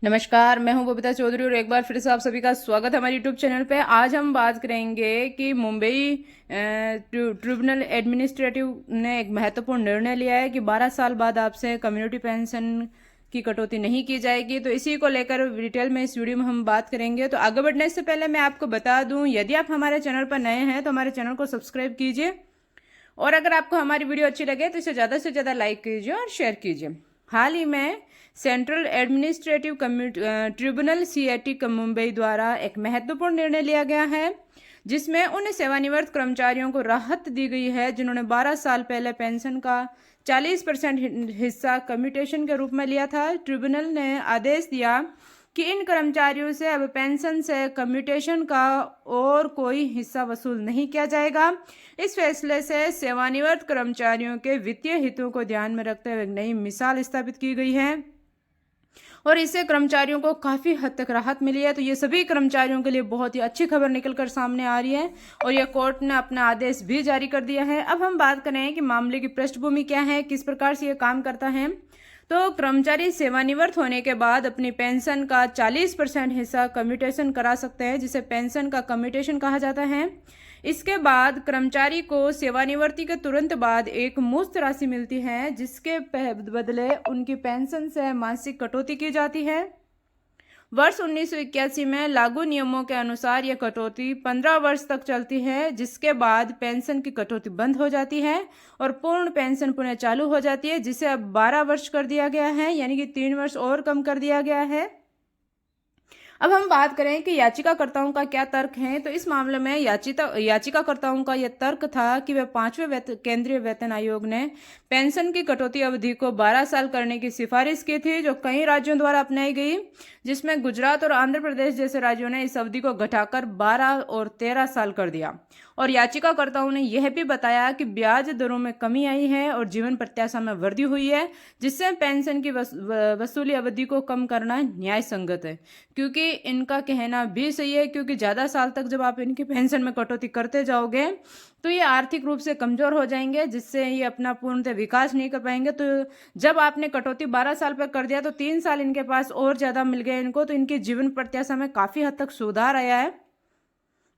नमस्कार, मैं हूं बबीता चौधरी और एक बार फिर से आप सभी का स्वागत है हमारे यूट्यूब चैनल पे। आज हम बात करेंगे कि मुंबई ट्रिब्यूनल एडमिनिस्ट्रेटिव ने एक महत्वपूर्ण निर्णय लिया है कि 12 साल बाद आपसे कम्युनिटी पेंशन की कटौती नहीं की जाएगी। तो इसी को लेकर डिटेल में इस वीडियो में हम बात करेंगे। तो आगे बढ़ने से पहले मैं आपको बता दूं, यदि आप हमारे चैनल पर नए हैं तो हमारे चैनल को सब्सक्राइब कीजिए और अगर आपको हमारी वीडियो अच्छी लगे तो इसे ज़्यादा से ज़्यादा लाइक कीजिए और शेयर कीजिए। हाल ही में central administrative tribunal CAT Mumbai द्वारा एक महत्वपूर्ण निर्णय लिया गया है जिसमें उन सेवानिवृत्त कर्मचारियों को राहत दी गई है जिन्होंने 12 साल पहले पेंशन का 40% हिस्सा कम्यूटेशन के रूप में लिया था। ट्रिब्यूनल ने आदेश दिया कि इन कर्मचारियों से अब पेंशन से कम्यूटेशन का और कोई हिस्सा वसूल नहीं किया जाएगा। इस फैसले से सेवानिवृत्त कर्मचारियों के वित्तीय हितों को ध्यान में रखते हुए एक नई मिसाल स्थापित की गई है और इससे कर्मचारियों को काफ़ी हद तक राहत मिली है। तो ये सभी कर्मचारियों के लिए बहुत ही अच्छी खबर निकलकर सामने आ रही है और यह कोर्ट ने अपना आदेश भी जारी कर दिया है। अब हम बात करें कि मामले की पृष्ठभूमि क्या है, किस प्रकार से ये काम करता है। तो कर्मचारी सेवानिवृत्त होने के बाद अपनी पेंशन का 40% हिस्सा कम्यूटेशन करा सकते हैं, जिसे पेंशन का कम्यूटेशन कहा जाता है। इसके बाद कर्मचारी को सेवानिवृत्ति के तुरंत बाद एक मुश्त राशि मिलती है जिसके बदले उनकी पेंशन से मासिक कटौती की जाती है। वर्ष 1981 में लागू नियमों के अनुसार यह कटौती 15 वर्ष तक चलती है, जिसके बाद पेंशन की कटौती बंद हो जाती है और पूर्ण पेंशन पुनः चालू हो जाती है, जिसे अब 12 वर्ष कर दिया गया है, यानी कि 3 वर्ष और कम कर दिया गया है। अब हम बात करें कि याचिकाकर्ताओं का क्या तर्क है। तो इस मामले में याचिकाकर्ताओं का यह तर्क था कि वे 5वें केंद्रीय वेतन आयोग ने पेंशन की कटौती अवधि को 12 साल करने की सिफारिश की थी, जो कई राज्यों द्वारा अपनाई गई, जिसमें गुजरात और आंध्र प्रदेश जैसे राज्यों ने इस अवधि को घटाकर 12 और 13 साल कर दिया। और याचिकाकर्ताओं ने यह भी बताया कि ब्याज दरों में कमी आई है और जीवन प्रत्याशा में वृद्धि हुई है, जिससे पेंशन की वसूली अवधि को कम करना न्याय संगत है। क्योंकि इनका कहना भी सही है, क्योंकि ज़्यादा साल तक जब आप इनकी पेंशन में कटौती करते जाओगे तो ये आर्थिक रूप से कमज़ोर हो जाएंगे, जिससे ये अपना पूर्णतः विकास नहीं कर पाएंगे। तो जब आपने कटौती 12 साल पर कर दिया तो 3 साल इनके पास और ज़्यादा मिल गए इनको, तो इनकी जीवन प्रत्याशा में काफ़ी हद तक सुधार आया है।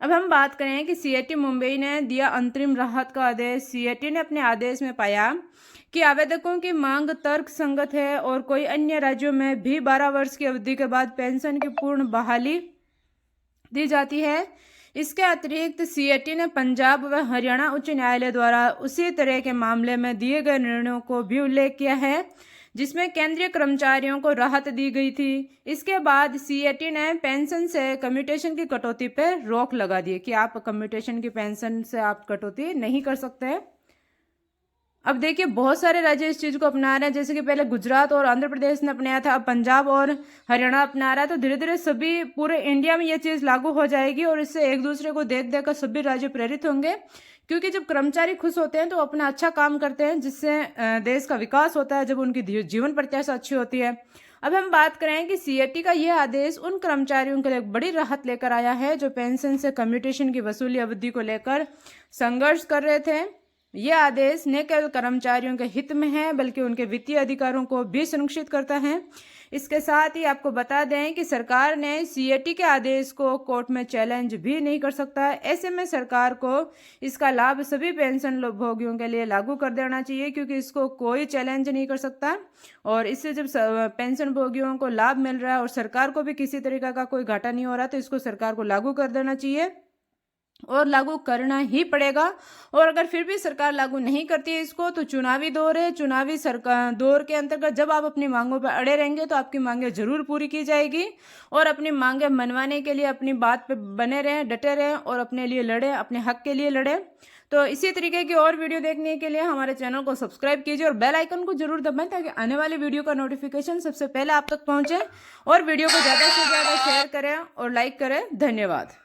अब हम बात करें कि सीएटी मुंबई ने दिया अंतरिम राहत का आदेश। सीएटी ने अपने आदेश में पाया कि आवेदकों की मांग तर्क संगत है और कोई अन्य राज्यों में भी 12 वर्ष की अवधि के बाद पेंशन की पूर्ण बहाली दी जाती है। इसके अतिरिक्त सीएटी ने पंजाब व हरियाणा उच्च न्यायालय द्वारा उसी तरह के मामले में दिए गए निर्णयों को भी उल्लेख किया है, जिसमें केंद्रीय कर्मचारियों को राहत दी गई थी। इसके बाद सीएटी ने पेंशन से कम्यूटेशन की कटौती पर रोक लगा दी कि आप कम्यूटेशन की पेंशन से आप कटौती नहीं कर सकते। अब देखिए, बहुत सारे राज्य इस चीज़ को अपना रहे हैं, जैसे कि पहले गुजरात और आंध्र प्रदेश ने अपनाया था, अब पंजाब और हरियाणा अपना रहा है। तो धीरे धीरे सभी पूरे इंडिया में ये चीज़ लागू हो जाएगी और इससे एक दूसरे को देख देख कर सभी राज्य प्रेरित होंगे, क्योंकि जब कर्मचारी खुश होते हैं तो अपना अच्छा काम करते हैं, जिससे देश का विकास होता है, जब उनकी जीवन प्रत्याशा अच्छी होती है। अब हम बात करें कि सीएटी का यह आदेश उन कर्मचारियों के लिए एक बड़ी राहत लेकर आया है जो पेंशन से कम्यूटेशन की वसूली अवधि को लेकर संघर्ष कर रहे थे। यह आदेश न केवल कर्मचारियों के हित में है बल्कि उनके वित्तीय अधिकारों को भी सुनिश्चित करता है। इसके साथ ही आपको बता दें कि सरकार ने सीएटी के आदेश को कोर्ट में चैलेंज भी नहीं कर सकता। ऐसे में सरकार को इसका लाभ सभी पेंशन भोगियों के लिए लागू कर देना चाहिए, क्योंकि इसको कोई चैलेंज नहीं कर सकता। और इससे जब पेंशन भोगियों को लाभ मिल रहा है और सरकार को भी किसी तरीके का कोई घाटा नहीं हो रहा, तो इसको सरकार को लागू कर देना चाहिए और लागू करना ही पड़ेगा। और अगर फिर भी सरकार लागू नहीं करती है इसको, तो चुनावी दौर है, चुनावी सरकार दौर के अंतर्गत जब आप अपनी मांगों पर अड़े रहेंगे तो आपकी मांगें जरूर पूरी की जाएगी और अपनी मांगें मनवाने के लिए अपनी बात पे बने रहें, डटे रहें और अपने लिए लड़े, अपने हक के लिए लड़े। तो इसी तरीके की और वीडियो देखने के लिए हमारे चैनल को सब्सक्राइब कीजिए और बेल आइकन को जरूर दबाएं, ताकि आने वाली वीडियो का नोटिफिकेशन सबसे पहले आप तक पहुंचे। और वीडियो को ज़्यादा से ज़्यादा शेयर करें और लाइक करें। धन्यवाद।